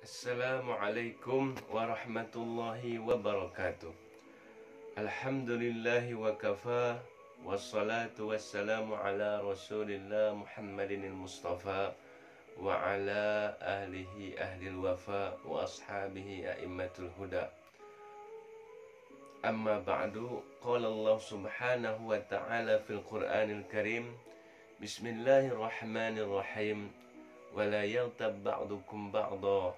Assalamualaikum warahmatullahi wabarakatuh. Alhamdulillahi wa kafa. Wassalatu wassalamu ala rasulillah Muhammadin al-Mustafa wa ala ahlihi ahlil wafa wa ashabihi a'immatul huda. Amma ba'du, qala Allah subhanahu wa ta'ala fil Qur'anil Karim, Bismillahirrahmanirrahim, wa la yaghtab ba'dukum ba'da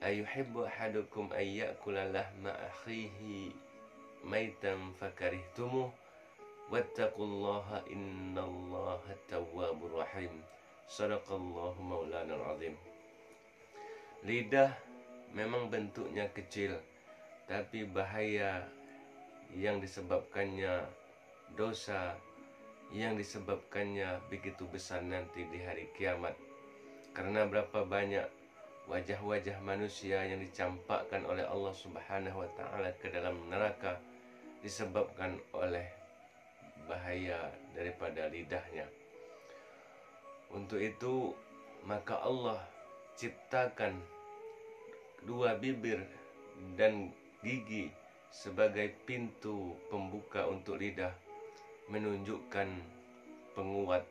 ayuhibbu ahadukum ay ya'kula lahma akhihi maitan fakarihtumuh wattaqullaha innallaha tawwabur rahim. Sadaqallahu maulanal azim. Lidah memang bentuknya kecil, tapi bahaya yang disebabkannya, dosa yang disebabkannya begitu besar nanti di hari kiamat. Karena berapa banyak wajah-wajah manusia yang dicampakkan oleh Allah Subhanahu wa ta'ala ke dalam neraka disebabkan oleh bahaya daripada lidahnya. Untuk itu maka Allah ciptakan dua bibir dan gigi sebagai pintu pembuka untuk lidah, menunjukkan penguat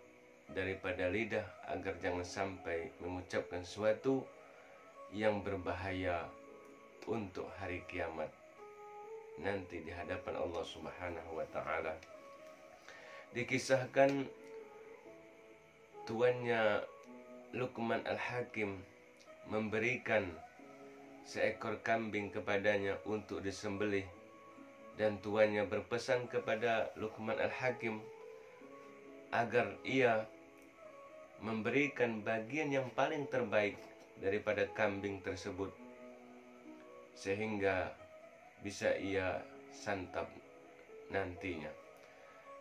daripada lidah agar jangan sampai mengucapkan sesuatu yang berbahaya untuk hari kiamat nanti di hadapan Allah Subhanahu wa ta'ala. Dikisahkan tuannya Luqman Al-Hakim memberikan seekor kambing kepadanya untuk disembelih, dan tuannya berpesan kepada Luqman Al-Hakim agar ia memberikan bagian yang paling terbaik daripada kambing tersebut sehingga bisa ia santap nantinya.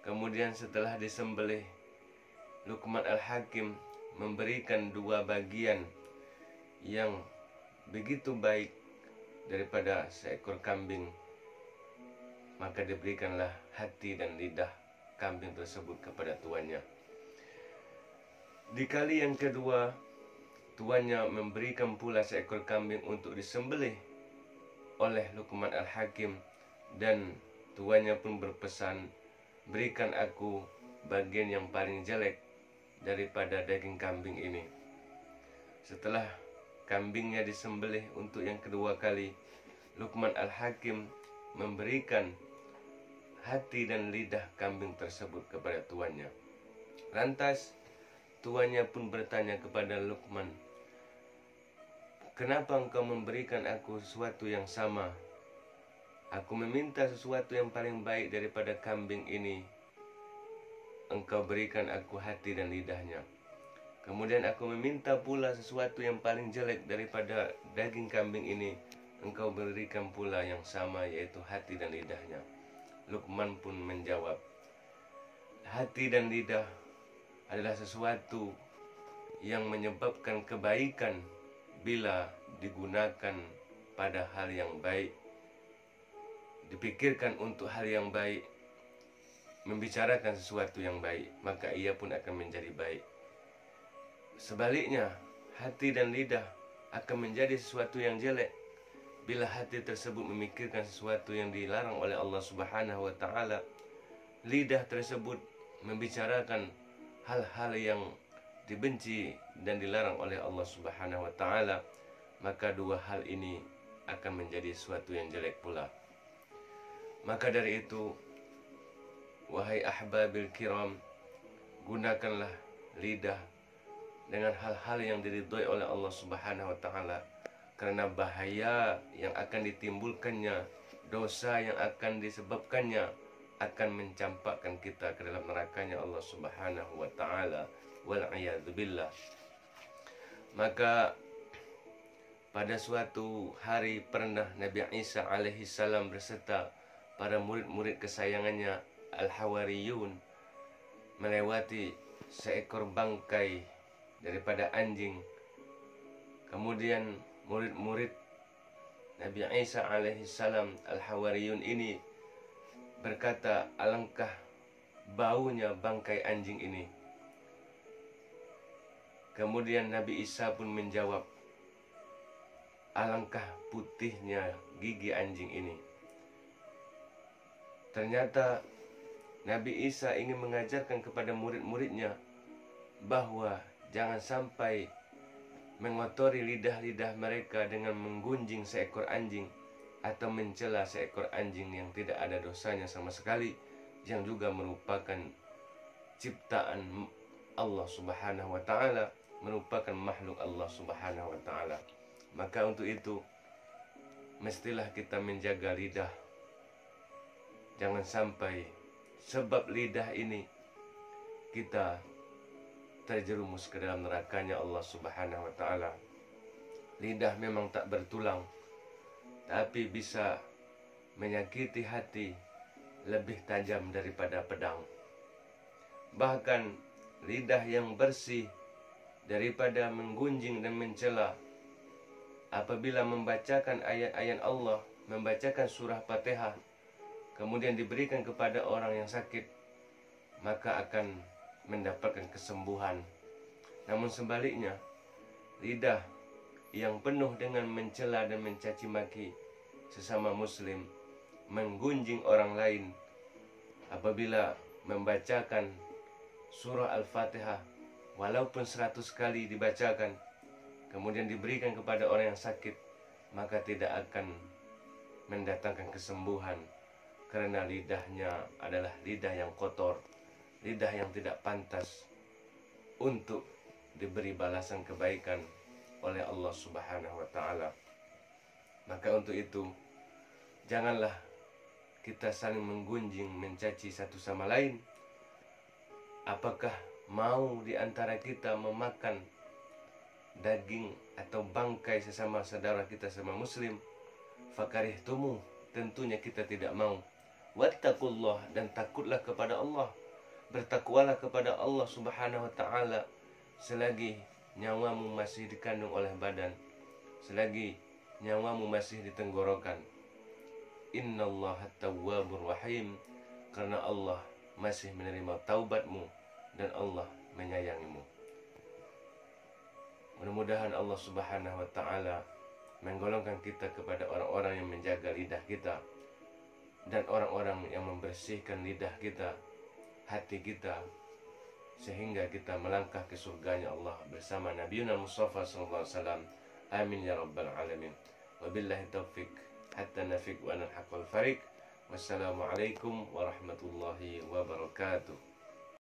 Kemudian setelah disembelih, Luqman Al-Hakim memberikan dua bagian yang begitu baik daripada seekor kambing, maka diberikanlah hati dan lidah kambing tersebut kepada tuannya. Di kali yang kedua, tuannya memberikan pula seekor kambing untuk disembelih oleh Luqman Al-Hakim, dan tuannya pun berpesan, berikan aku bagian yang paling jelek daripada daging kambing ini. Setelah kambingnya disembelih untuk yang kedua kali, Luqman Al-Hakim memberikan hati dan lidah kambing tersebut kepada tuannya. Lantas tuannya pun bertanya kepada Luqman, kenapa engkau memberikan aku sesuatu yang sama? Aku meminta sesuatu yang paling baik daripada kambing ini, engkau berikan aku hati dan lidahnya. Kemudian aku meminta pula sesuatu yang paling jelek daripada daging kambing ini, engkau berikan pula yang sama, yaitu hati dan lidahnya. Luqman pun menjawab, hati dan lidah adalah sesuatu yang menyebabkan kebaikan bila digunakan pada hal yang baik, dipikirkan untuk hal yang baik, membicarakan sesuatu yang baik, maka ia pun akan menjadi baik. Sebaliknya, hati dan lidah akan menjadi sesuatu yang jelek bila hati tersebut memikirkan sesuatu yang dilarang oleh Allah Subhanahu wa ta'ala. Lidah tersebut membicarakan hal-hal yang dibenci dan dilarang oleh Allah Subhanahu wa ta'ala, maka dua hal ini akan menjadi sesuatu yang jelek pula. Maka dari itu, wahai ahbabil kiram, gunakanlah lidah dengan hal-hal yang diridhoi oleh Allah Subhanahu wa ta'ala, karena bahaya yang akan ditimbulkannya, dosa yang akan disebabkannya akan mencampakkan kita ke dalam nerakanya Allah Subhanahu wa ta'ala, wal'iyadzubillah. Maka pada suatu hari pernah Nabi Isa alaihi salam berserta para murid-murid kesayangannya Al-Hawariyun melewati seekor bangkai daripada anjing. Kemudian murid-murid Nabi Isa alaihi salam Al-Hawariyun ini berkata, alangkah baunya bangkai anjing ini. Kemudian Nabi Isa pun menjawab, alangkah putihnya gigi anjing ini. Ternyata Nabi Isa ingin mengajarkan kepada murid-muridnya bahwa jangan sampai mengotori lidah-lidah mereka dengan menggunjing seekor anjing atau mencela seekor anjing yang tidak ada dosanya sama sekali, yang juga merupakan ciptaan Allah Subhanahu wa taala, merupakan makhluk Allah Subhanahu wa taala. Maka untuk itu mestilah kita menjaga lidah. Jangan sampai sebab lidah ini kita terjerumus ke dalam nerakanya Allah Subhanahu wa taala. Lidah memang tak bertulang, tapi bisa menyakiti hati lebih tajam daripada pedang. Bahkan lidah yang bersih daripada menggunjing dan mencela, apabila membacakan ayat-ayat Allah, membacakan surah Fatihah, kemudian diberikan kepada orang yang sakit, maka akan mendapatkan kesembuhan. Namun sebaliknya, lidah yang penuh dengan mencela dan mencaci maki sesama muslim, menggunjing orang lain, apabila membacakan surah Al-Fatihah walaupun 100 kali dibacakan, kemudian diberikan kepada orang yang sakit, maka tidak akan mendatangkan kesembuhan, karena lidahnya adalah lidah yang kotor, lidah yang tidak pantas untuk diberi balasan kebaikan oleh Allah Subhanahu wa taala. Maka untuk itu, janganlah kita saling menggunjing, mencaci satu sama lain. Apakah mau di antara kita memakan daging atau bangkai sesama saudara kita sama muslim? Fakarihtumu, tentunya kita tidak mau. Wattaqullah, dan takutlah kepada Allah. Bertakwalah kepada Allah Subhanahu wa taala selagi nyawamu masih dikandung oleh badan, selagi nyawamu masih di tenggorokan. Innallaha tawwabur rahim, karena Allah masih menerima taubatmu dan Allah menyayangimu. Mudah-mudahan Allah Subhanahu wa taala menggolongkan kita kepada orang-orang yang menjaga lidah kita dan orang-orang yang membersihkan lidah kita, hati kita, sehingga kita melangkah ke surganya Allah bersama Nabiuna Mustafa sallallahu alaihi wasallam. Amin ya rabbal alamin. Wabillahi taufiq hatta nafiq wa nalhaqul fariq. Wassalamualaikum warahmatullahi wabarakatuh.